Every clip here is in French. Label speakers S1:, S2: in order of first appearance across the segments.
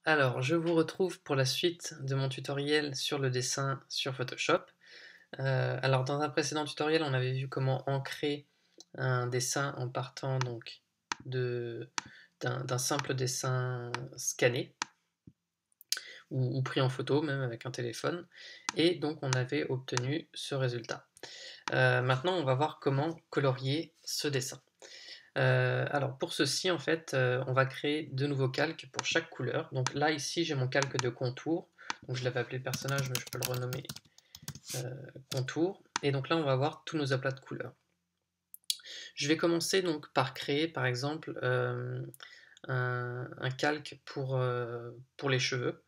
S1: Alors, je vous retrouve pour la suite de mon tutoriel sur le dessin sur Photoshop. Alors, dans un précédent tutoriel, on avait vu comment ancrer un dessin en partant donc d'un simple dessin scanné ou pris en photo, même avec un téléphone. Et donc, on avait obtenu ce résultat. Maintenant, on va voir comment colorier ce dessin. Alors pour ceci, en fait, on va créer de nouveaux calques pour chaque couleur. Donc là, ici, j'ai mon calque de contour. Donc je l'avais appelé personnage, mais je peux le renommer contour. Et donc là, on va voir tous nos aplats de couleurs. Je vais commencer donc par créer, par exemple, un calque pour les cheveux.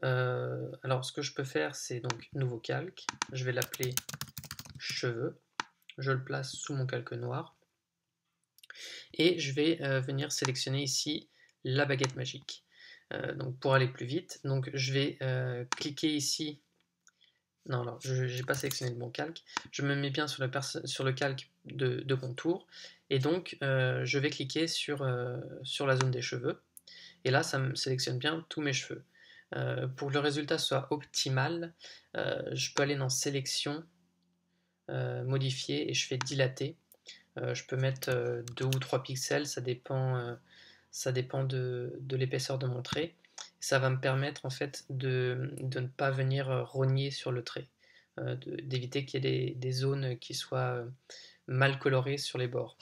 S1: Alors ce que je peux faire, c'est donc nouveau calque. Je vais l'appeler cheveux. Je le place sous mon calque noir. Et je vais venir sélectionner ici la baguette magique. Donc pour aller plus vite, donc je vais cliquer ici. Non, alors je n'ai pas sélectionné le bon calque. Je me mets bien sur le calque de contour. Et donc je vais cliquer sur la zone des cheveux. Et là, ça me sélectionne bien tous mes cheveux. Pour que le résultat soit optimal, je peux aller dans sélection, modifier, et je fais dilater. Je peux mettre 2 ou 3 pixels, ça dépend de l'épaisseur de mon trait. Ça va me permettre en fait de ne pas venir rogner sur le trait, d'éviter qu'il y ait des zones qui soient mal colorées sur les bords.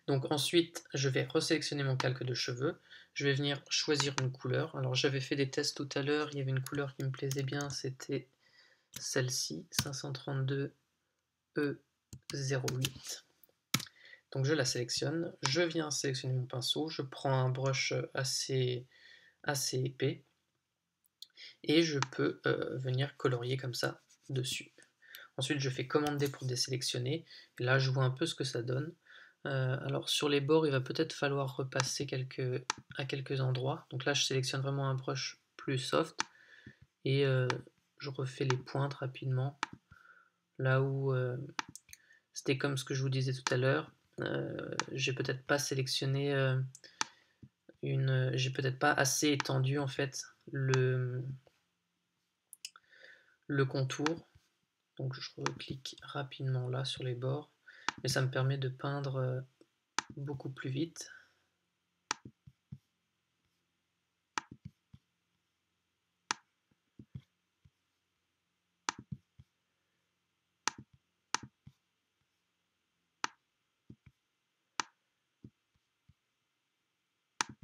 S1: Donc ensuite, je vais resélectionner mon calque de cheveux. Je vais venir choisir une couleur. Alors j'avais fait des tests tout à l'heure, il y avait une couleur qui me plaisait bien, c'était celle-ci, 532 E08. Donc je la sélectionne, je viens sélectionner mon pinceau, je prends un brush assez épais et je peux venir colorier comme ça dessus. Ensuite je fais commande D pour désélectionner, et là je vois un peu ce que ça donne. Alors sur les bords il va peut-être falloir repasser à quelques endroits, donc là je sélectionne vraiment un brush plus soft et je refais les pointes rapidement, là où c'était comme ce que je vous disais tout à l'heure. J'ai peut-être pas sélectionné j'ai peut-être pas assez étendu en fait le contour. Donc je reclique rapidement là sur les bords, mais ça me permet de peindre beaucoup plus vite.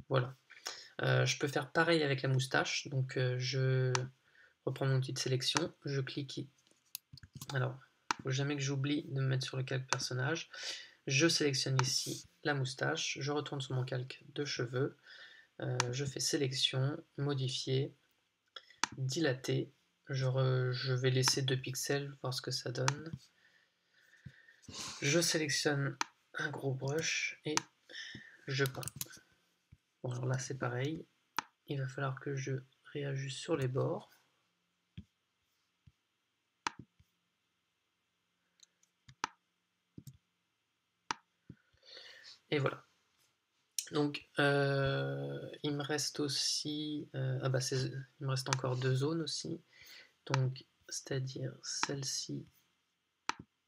S1: Voilà. Je peux faire pareil avec la moustache. Donc je reprends mon outil de sélection, je clique. Alors, il ne faut jamais que j'oublie de me mettre sur le calque personnage. Je sélectionne ici la moustache, je retourne sur mon calque de cheveux, je fais sélection, modifier, dilater. Je vais laisser 2 pixels, voir ce que ça donne. Je sélectionne un gros brush et je peins. Bon, alors là c'est pareil, il va falloir que je réajuste sur les bords. Et voilà. Donc il me reste aussi, il me reste encore 2 zones aussi. Donc c'est-à-dire celle-ci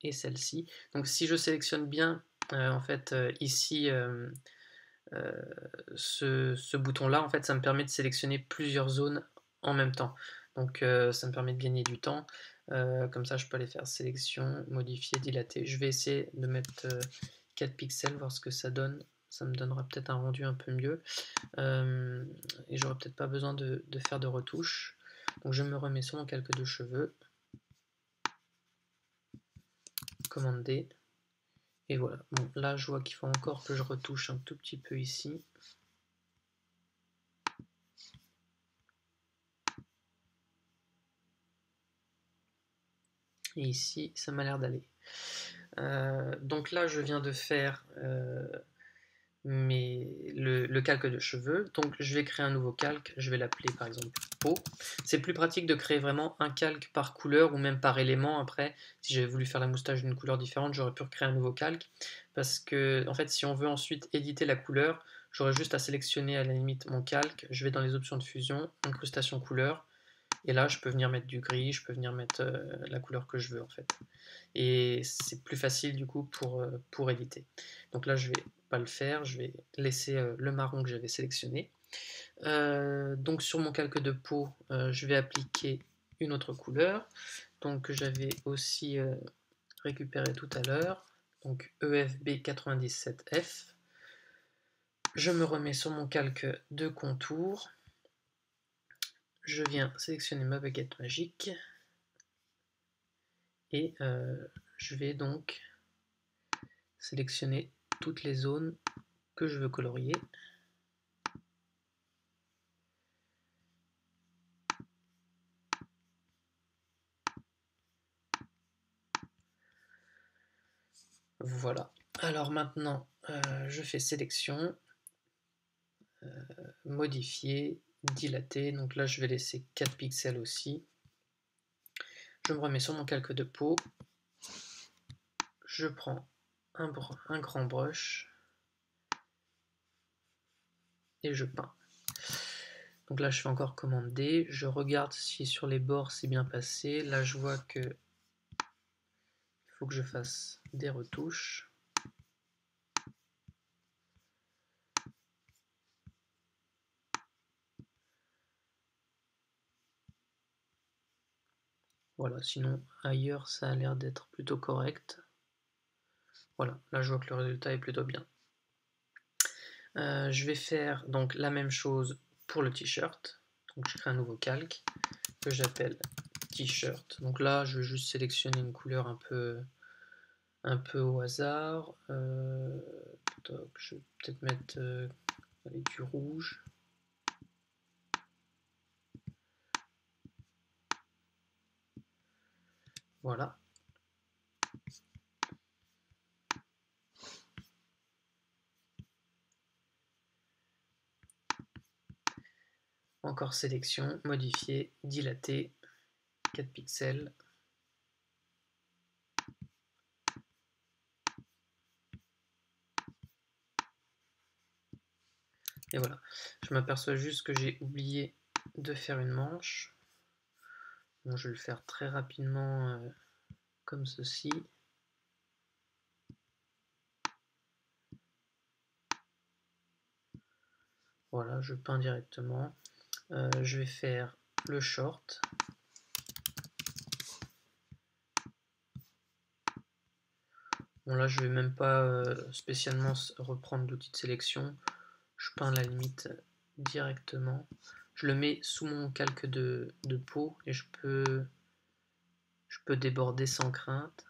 S1: et celle-ci. Donc si je sélectionne bien, en fait ici ce bouton-là, en fait, ça me permet de sélectionner plusieurs zones en même temps. Donc ça me permet de gagner du temps. Comme ça, je peux aller faire sélection, modifier, dilater. Je vais essayer de mettre 4 pixels, voir ce que ça donne. Ça me donnera peut-être un rendu un peu mieux. Et j'aurai peut-être pas besoin de faire de retouches. Donc je me remets sur mon calque de cheveux. Commande D. Et voilà. Bon, là, je vois qu'il faut encore que je retouche un tout petit peu ici. Et ici, ça m'a l'air d'aller. Donc là, je viens de faire le calque de cheveux. Donc je vais créer un nouveau calque. Je vais l'appeler par exemple peau. C'est plus pratique de créer vraiment un calque par couleur ou même par élément. Après, si j'avais voulu faire la moustache d'une couleur différente, j'aurais pu recréer un nouveau calque. Parce que, en fait, si on veut ensuite éditer la couleur, j'aurais juste à sélectionner à la limite mon calque, je vais dans les options de fusion, incrustation couleur, et là je peux venir mettre du gris, je peux venir mettre la couleur que je veux en fait. Et c'est plus facile du coup pour éditer. Donc là je vais pas le faire, je vais laisser le marron que j'avais sélectionné. Donc sur mon calque de peau, je vais appliquer une autre couleur, donc que j'avais aussi récupéré tout à l'heure, donc EFB97F. Je me remets sur mon calque de contour, je viens sélectionner ma baguette magique et je vais donc sélectionner toutes les zones que je veux colorier. Voilà. Alors maintenant, je fais sélection, modifier, dilater. Donc là, je vais laisser 4 pixels aussi. Je me remets sur mon calque de peau. Je prends un grand brush et je peins. Donc là, je fais encore commande D. Je regarde si sur les bords c'est bien passé. Là, je vois que il faut que je fasse des retouches. Voilà, sinon ailleurs ça a l'air d'être plutôt correct. Voilà, là je vois que le résultat est plutôt bien. Je vais faire donc la même chose pour le t-shirt. Donc je crée un nouveau calque que j'appelle t-shirt. Donc là je vais juste sélectionner une couleur un peu au hasard. Je vais peut-être mettre avec du rouge. Voilà. Encore sélection, modifier, dilater, 4 pixels. Et voilà. Je m'aperçois juste que j'ai oublié de faire une manche. Bon, je vais le faire très rapidement comme ceci. Voilà, je peins directement. Je vais faire le short. Bon là je vais même pas spécialement reprendre l'outil de sélection. Je peins la limite directement. Je le mets sous mon calque de peau et je peux déborder sans crainte.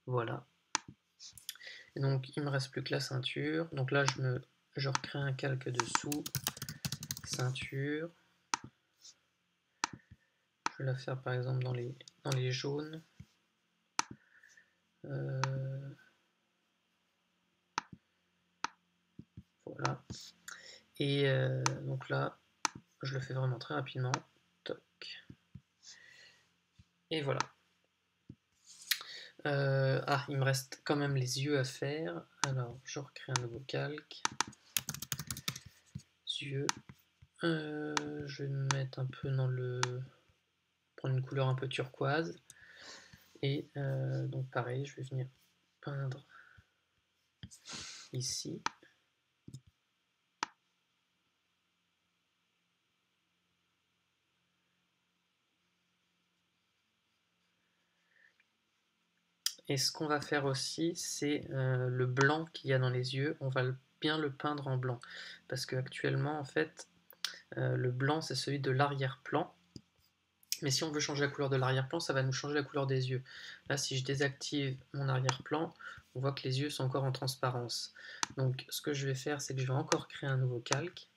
S1: Voilà. Et donc il me reste plus que la ceinture. Donc là je recrée un calque dessous, ceinture. Je vais la faire par exemple dans les jaunes. Voilà. Et donc là, je le fais vraiment très rapidement. Toc. Et voilà. Il me reste quand même les yeux à faire. Alors, je recrée un nouveau calque. Yeux. Je vais me mettre un peu dans le... prendre une couleur un peu turquoise. Et donc pareil, je vais venir peindre ici. Et ce qu'on va faire aussi, c'est le blanc qu'il y a dans les yeux, on va bien le peindre en blanc. Parce qu'actuellement, en fait, le blanc, c'est celui de l'arrière-plan. Mais si on veut changer la couleur de l'arrière-plan, ça va nous changer la couleur des yeux. Là, si je désactive mon arrière-plan, on voit que les yeux sont encore en transparence. Donc, ce que je vais faire, c'est que je vais encore créer un nouveau calque.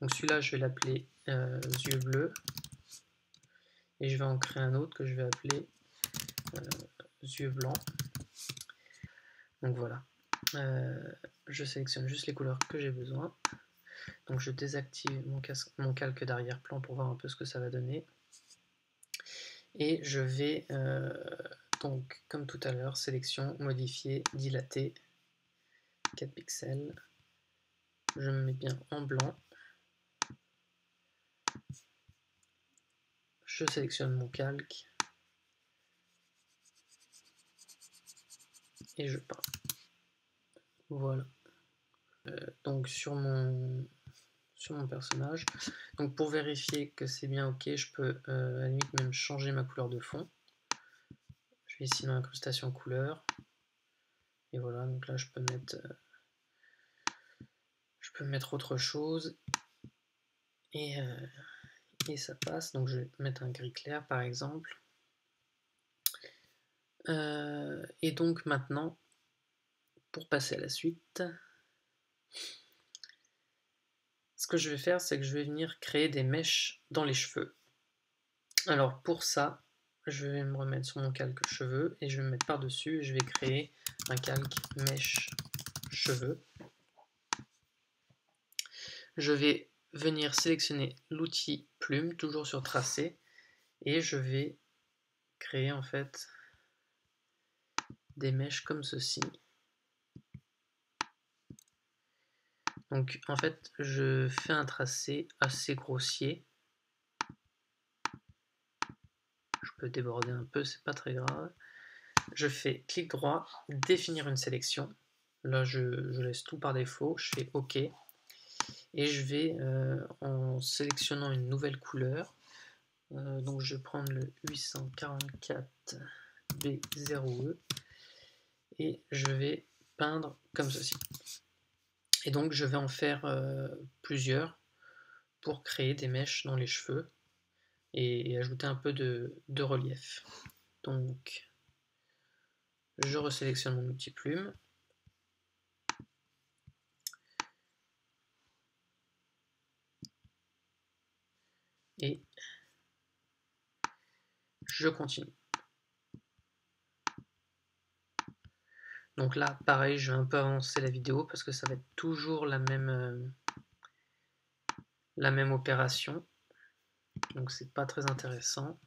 S1: Donc, celui-là, je vais l'appeler yeux bleus. et je vais en créer un autre que je vais appeler yeux blancs. Donc voilà, je sélectionne juste les couleurs que j'ai besoin. Donc je désactive mon calque d'arrière-plan pour voir un peu ce que ça va donner. Et je vais, donc comme tout à l'heure, sélection, modifier, dilater, 4 pixels. Je me mets bien en blanc. Je sélectionne mon calque. Et je peins. Voilà. Donc sur mon personnage. Donc pour vérifier que c'est bien ok, je peux à la limite même changer ma couleur de fond. Je vais ici dans incrustation couleur. Et voilà, donc là je peux mettre autre chose. Et ça passe. Donc je vais mettre un gris clair par exemple. Et donc maintenant, pour passer à la suite, ce que je vais faire, c'est que je vais venir créer des mèches dans les cheveux. Alors pour ça, je vais me remettre sur mon calque cheveux et je vais me mettre par-dessus et je vais créer un calque mèche cheveux. Je vais venir sélectionner l'outil plume, toujours sur tracé, et je vais créer en fait des mèches comme ceci. Donc en fait, je fais un tracé assez grossier. Je peux déborder un peu, c'est pas très grave. Je fais clic droit, définir une sélection. Là, je laisse tout par défaut. Je fais OK. Et je vais, en sélectionnant une nouvelle couleur, donc je vais prendre le 844B0E et je vais peindre comme ceci. Et donc je vais en faire plusieurs pour créer des mèches dans les cheveux et ajouter un peu de relief. Donc je resélectionne mon outil plume. Et je continue. Donc là, pareil, je vais un peu avancer la vidéo parce que ça va être toujours la même opération. Donc c'est pas très intéressant.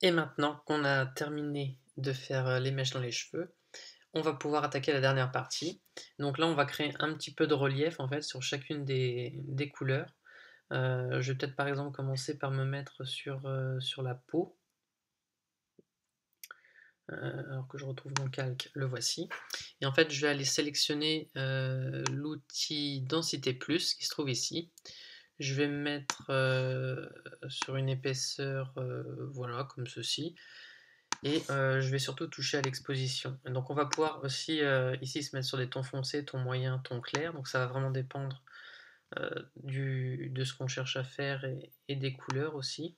S1: Et maintenant qu'on a terminé de faire les mèches dans les cheveux, on va pouvoir attaquer la dernière partie. Donc là, on va créer un petit peu de relief en fait sur chacune des couleurs. Je vais peut-être par exemple commencer par me mettre sur la peau. Alors que je retrouve mon calque, le voici. Et en fait, je vais aller sélectionner l'outil densité plus qui se trouve ici. Je vais me mettre sur une épaisseur, voilà, comme ceci. Et je vais surtout toucher à l'exposition. Donc on va pouvoir aussi ici se mettre sur des tons foncés, tons moyens, tons clairs. Donc ça va vraiment dépendre de ce qu'on cherche à faire et des couleurs aussi.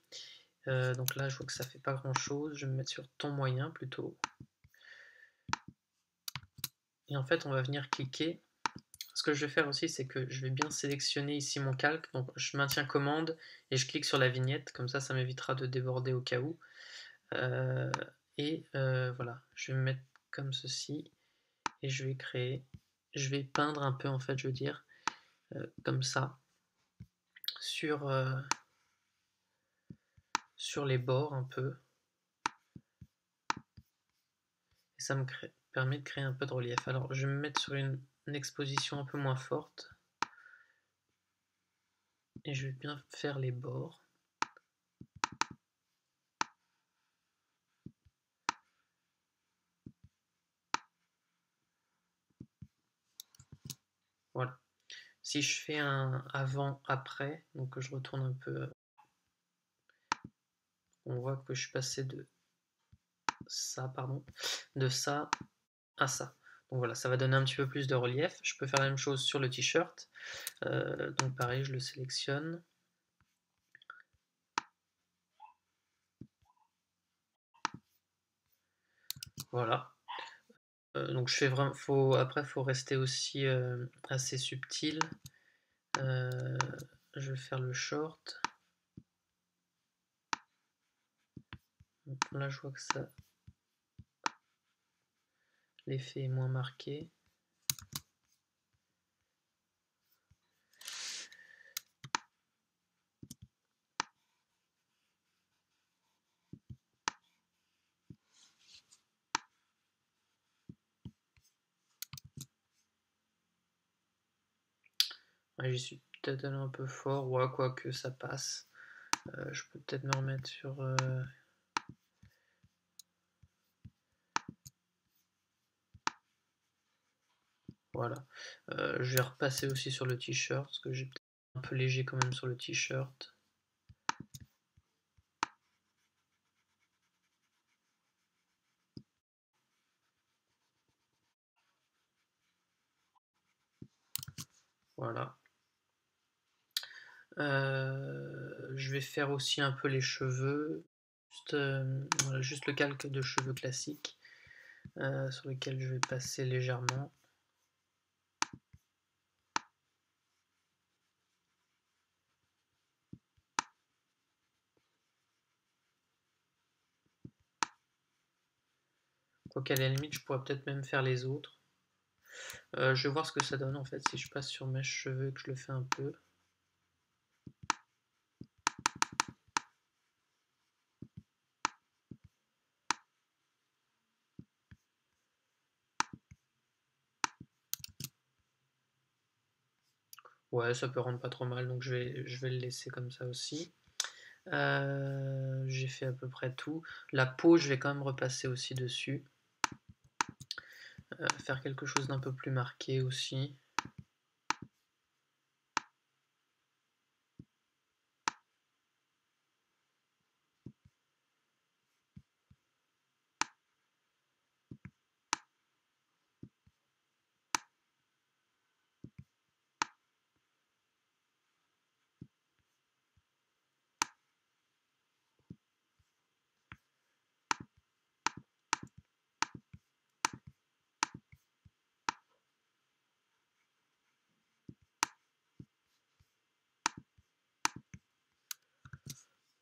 S1: Donc là je vois que ça fait pas grand chose. Je vais me mettre sur ton moyen plutôt. Et en fait on va venir cliquer. Ce que je vais faire aussi, c'est que je vais bien sélectionner ici mon calque. Donc je maintiens commande et je clique sur la vignette. Comme ça m'évitera de déborder au cas où. Voilà, je vais me mettre comme ceci. Et je vais peindre un peu en fait, je veux dire, comme ça, sur les bords un peu. Et ça me permet de créer un peu de relief. Alors je vais me mettre sur une exposition un peu moins forte. Et je vais bien faire les bords. Voilà. Si je fais un avant-après, donc que je retourne un peu, on voit que je suis passé de ça à ça. Donc voilà, ça va donner un petit peu plus de relief. Je peux faire la même chose sur le t-shirt. Donc pareil, je le sélectionne. Voilà. Donc je fais vraiment, après faut rester aussi assez subtil. Je vais faire le short. Donc là je vois que ça, l'effet est moins marqué. Ouais, j'y suis peut-être allé un peu fort, ouais, quoi que ça passe. Je peux peut-être me remettre sur... Voilà. Je vais repasser aussi sur le t-shirt, parce que j'ai peut-être un peu léger quand même sur le t-shirt. Voilà. Je vais faire aussi un peu les cheveux, voilà, juste le calque de cheveux classique, sur lequel je vais passer légèrement. Quoiqu'à la limite, je pourrais peut-être même faire les autres. Je vais voir ce que ça donne en fait si je passe sur mes cheveux et que je le fais un peu. Ouais, ça peut rendre pas trop mal, donc je vais le laisser comme ça aussi. J'ai fait à peu près tout. La peau, je vais quand même repasser aussi dessus. Faire quelque chose d'un peu plus marqué aussi.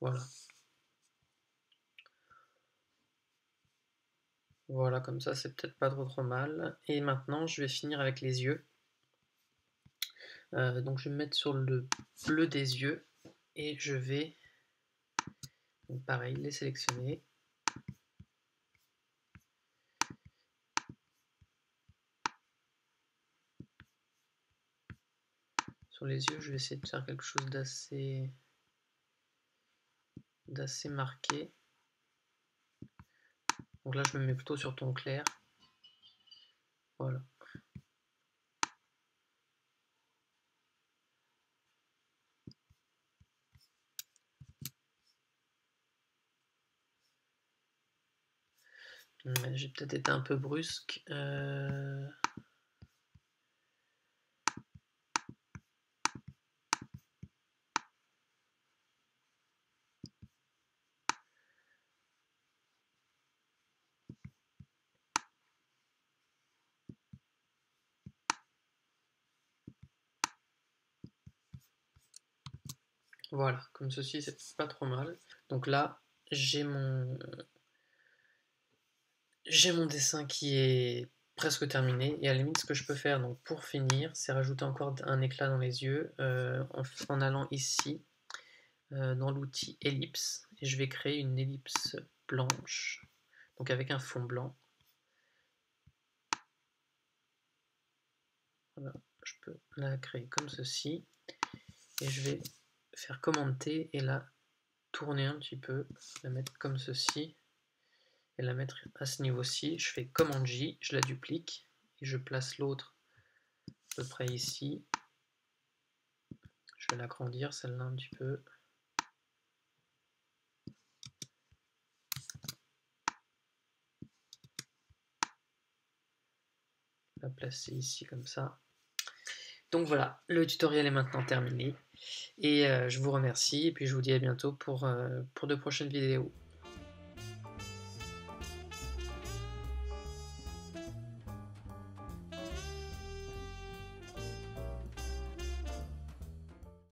S1: Voilà. Voilà, comme ça, c'est peut-être pas trop mal. Et maintenant, je vais finir avec les yeux. Donc, je vais me mettre sur le bleu des yeux et je vais, donc pareil, les sélectionner. Sur les yeux, je vais essayer de faire quelque chose d'assez marqué. Donc là, je me mets plutôt sur ton clair. Voilà. J'ai peut-être été un peu brusque. Voilà, comme ceci, c'est pas trop mal. Donc là, j'ai mon dessin qui est presque terminé. Et à la limite, ce que je peux faire donc pour finir, c'est rajouter encore un éclat dans les yeux en allant ici dans l'outil ellipse. Et je vais créer une ellipse blanche, donc avec un fond blanc. Voilà, je peux la créer comme ceci. Et je vais faire commande T et la tourner un petit peu, la mettre comme ceci. Et la mettre à ce niveau-ci. Je fais commande J, je la duplique et je place l'autre à peu près ici. Je vais l'agrandir celle-là un petit peu. la placer ici comme ça. Donc voilà, le tutoriel est maintenant terminé. Et je vous remercie et puis je vous dis à bientôt pour de prochaines vidéos.